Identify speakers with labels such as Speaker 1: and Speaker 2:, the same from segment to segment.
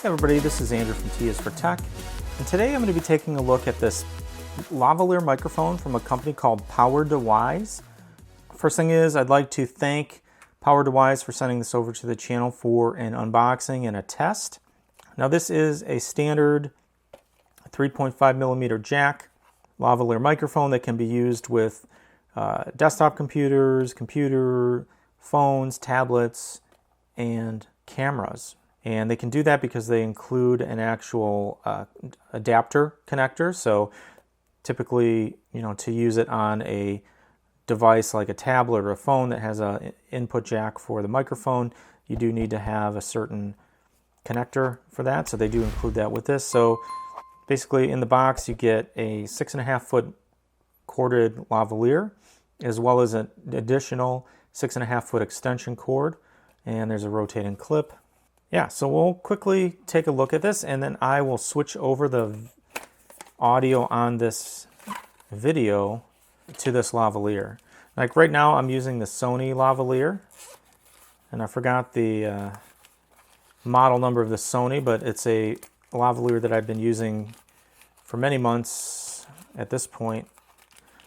Speaker 1: Hey everybody, this is Andrew from T is for Tech, and today I'm going to be taking a look at this lavalier microphone from a company called PowerDeWise. First thing is, I'd like to thank PowerDeWise for sending this over to the channel for an unboxing and a test. Now this is a standard 3.5mm jack lavalier microphone that can be used with desktop computers, phones, tablets, and cameras. And they can do that because they include an actual adapter connector. So typically, to use it on a device like a tablet or a phone that has an input jack for the microphone, you do need to have a certain connector for that. So they do include that with this. So basically in the box you get a 6.5 foot corded lavalier, as well as an additional 6.5 foot extension cord, and there's a rotating clip. Yeah, so we'll quickly take a look at this, and then I will switch over the audio on this video to this lavalier. Like right now I'm using the Sony lavalier, and I forgot the model number of the Sony, but it's a lavalier that I've been using for many months at this point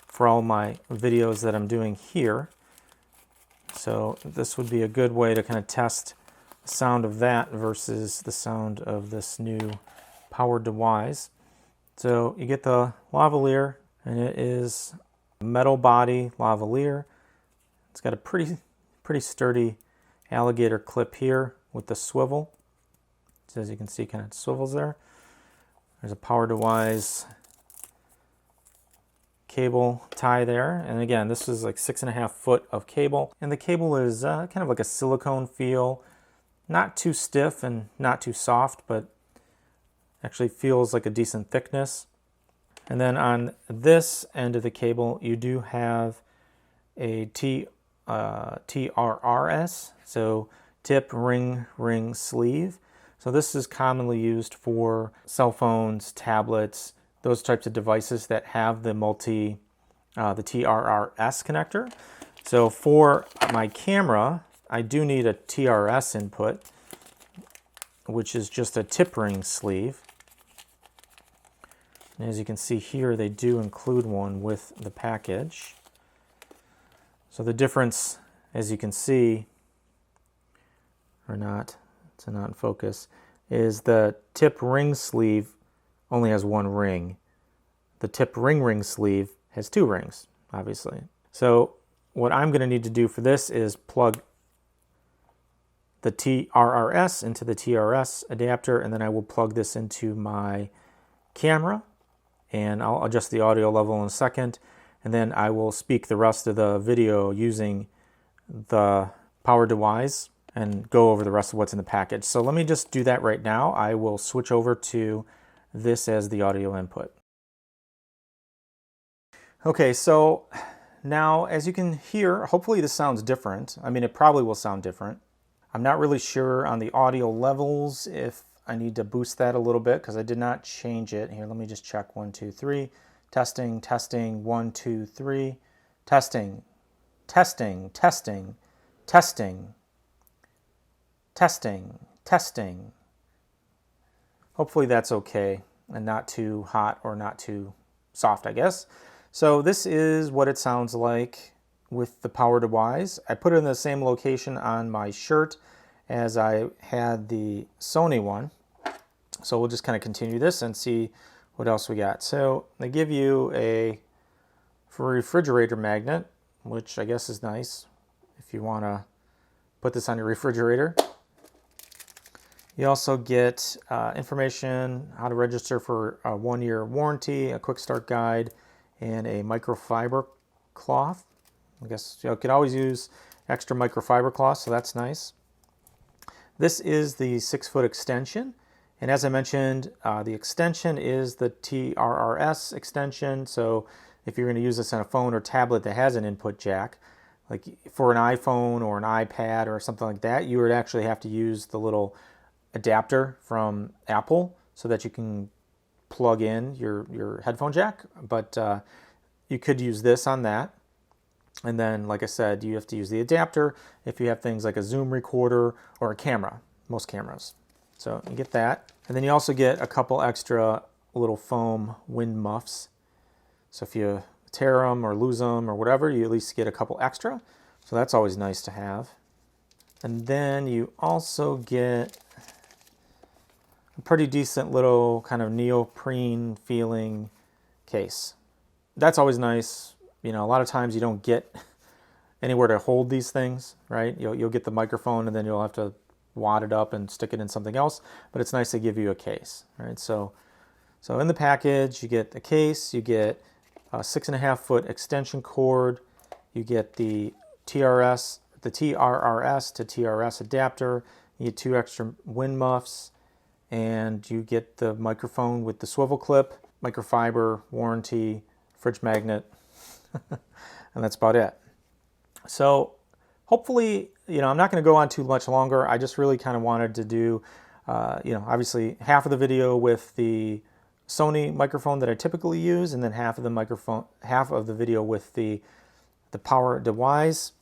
Speaker 1: for all my videos that I'm doing here. So this would be a good way to kind of test the sound of that versus the sound of this new PowerDeWise. So you get the lavalier, and it is a metal body lavalier. It's got a pretty sturdy alligator clip here with the swivel. So as you can see, kind of swivels there. There's a PowerDeWise cable tie there, and again, this is like 6.5 foot of cable, and the cable is kind of like a silicone feel. Not too stiff and not too soft, but actually feels like a decent thickness. And then on this end of the cable, you do have a TRRS, so tip, ring, sleeve. So this is commonly used for cell phones, tablets, those types of devices that have the the TRRS connector. So for my camera, I do need a TRS input, which is just a tip ring sleeve. And as you can see here, they do include one with the package. So the difference, as you can see, or not, it's not in focus, is the tip ring sleeve only has one ring. The tip ring sleeve has two rings, obviously. So what I'm going to need to do for this is plug the TRRS into the TRS adapter, and then I will plug this into my camera, and I'll adjust the audio level in a second, and then I will speak the rest of the video using the PowerDeWise and go over the rest of what's in the package. So let me just do that right now. I will switch over to this as the audio input. Okay, so now as you can hear, hopefully this sounds different. I mean, it probably will sound different. I'm not really sure on the audio levels if I need to boost that a little bit because I did not change it. Here, let me just check 1, 2, 3. Testing, 1, 2, 3. Testing. Hopefully that's okay and not too hot or not too soft, I guess. So this is what it sounds like with the PowerDeWise. I put it in the same location on my shirt as I had the Sony one. So we'll just kind of continue this and see what else we got. So they give you a refrigerator magnet, which I guess is nice if you want to put this on your refrigerator. You also get information, how to register for a 1-year warranty, a quick start guide, and a microfiber cloth. I guess you could always use extra microfiber cloth, so that's nice. This is the 6-foot extension, and as I mentioned, the extension is the TRRS extension. So if you're going to use this on a phone or tablet that has an input jack, like for an iPhone or an iPad or something like that, you would actually have to use the little adapter from Apple so that you can plug in your headphone jack. But you could use this on that. And then, like I said, you have to use the adapter if you have things like a Zoom recorder or a camera, most cameras. So you get that. And then you also get a couple extra little foam wind muffs. So if you tear them or lose them or whatever, you at least get a couple extra. So that's always nice to have. And then you also get a pretty decent little kind of neoprene feeling case. That's always nice. You know, a lot of times you don't get anywhere to hold these things, right? You'll get the microphone and then you'll have to wad it up and stick it in something else, but it's nice to give you a case, right? So in the package, you get a case, you get a 6.5-foot extension cord, you get the TRRS to TRS adapter, you get 2 extra wind muffs, and you get the microphone with the swivel clip, microfiber, warranty, fridge magnet, and that's about it. So hopefully, you know, I'm not going to go on too much longer. I just really kind of wanted to do, you know, obviously half of the video with the Sony microphone that I typically use, and then half of the video with the PowerDeWise.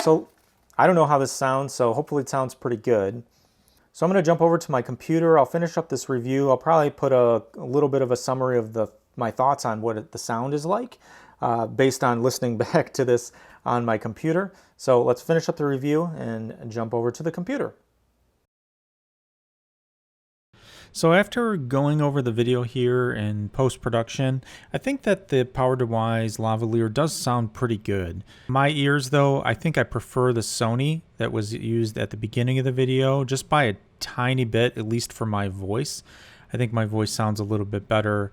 Speaker 1: So I don't know how this sounds, so hopefully it sounds pretty good. So I'm going to jump over to my computer. I'll finish up this review. I'll probably put a little bit of a summary of my thoughts on what the sound is like based on listening back to this on my computer. So let's finish up the review and jump over to the computer. So after going over the video here in post-production, I think that the PowerDeWise Lavalier does sound pretty good. My ears though, I think I prefer the Sony that was used at the beginning of the video just by a tiny bit, at least for my voice. I think my voice sounds a little bit better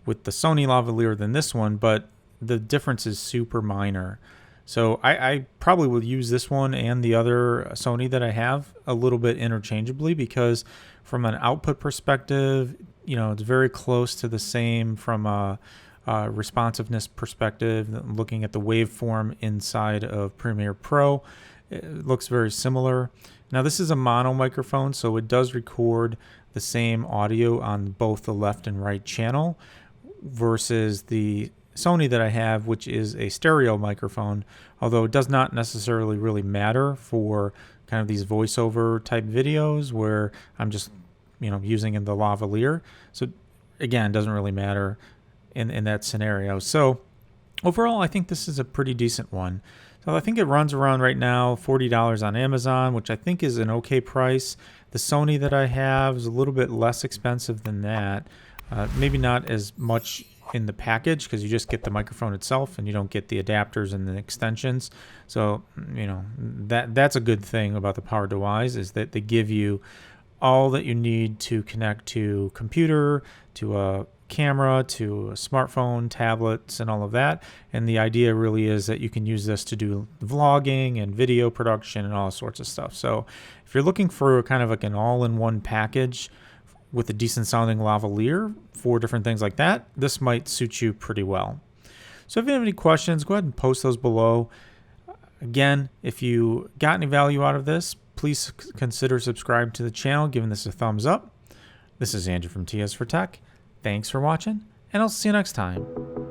Speaker 1: with the Sony Lavalier than this one, but the difference is super minor. So I probably will use this one and the other Sony that I have a little bit interchangeably, because from an output perspective, you know, it's very close to the same from a responsiveness perspective. Looking at the waveform inside of Premiere Pro, it looks very similar. Now this is a mono microphone, so it does record the same audio on both the left and right channel versus the Sony that I have, which is a stereo microphone, although it does not necessarily really matter for kind of these voiceover type videos where I'm just, you know, using in the lavalier. So again, it doesn't really matter in that scenario. So overall, I think this is a pretty decent one. So I think it runs around right now $40 on Amazon, which I think is an okay price. The Sony that I have is a little bit less expensive than that. Maybe not as much in the package because you just get the microphone itself and you don't get the adapters and the extensions. So, you know, that's a good thing about the PowerDeWise, is that they give you all that you need to connect to computer, to a camera, to a smartphone, tablets, and all of that. And the idea really is that you can use this to do vlogging and video production and all sorts of stuff. So if you're looking for kind of like an all-in-one package with a decent sounding lavalier for different things like that, this might suit you pretty well. So if you have any questions, go ahead and post those below. Again, if you got any value out of this, please consider subscribing to the channel, giving this a thumbs up. This is Andrew from TS for Tech. Thanks for watching, and I'll see you next time.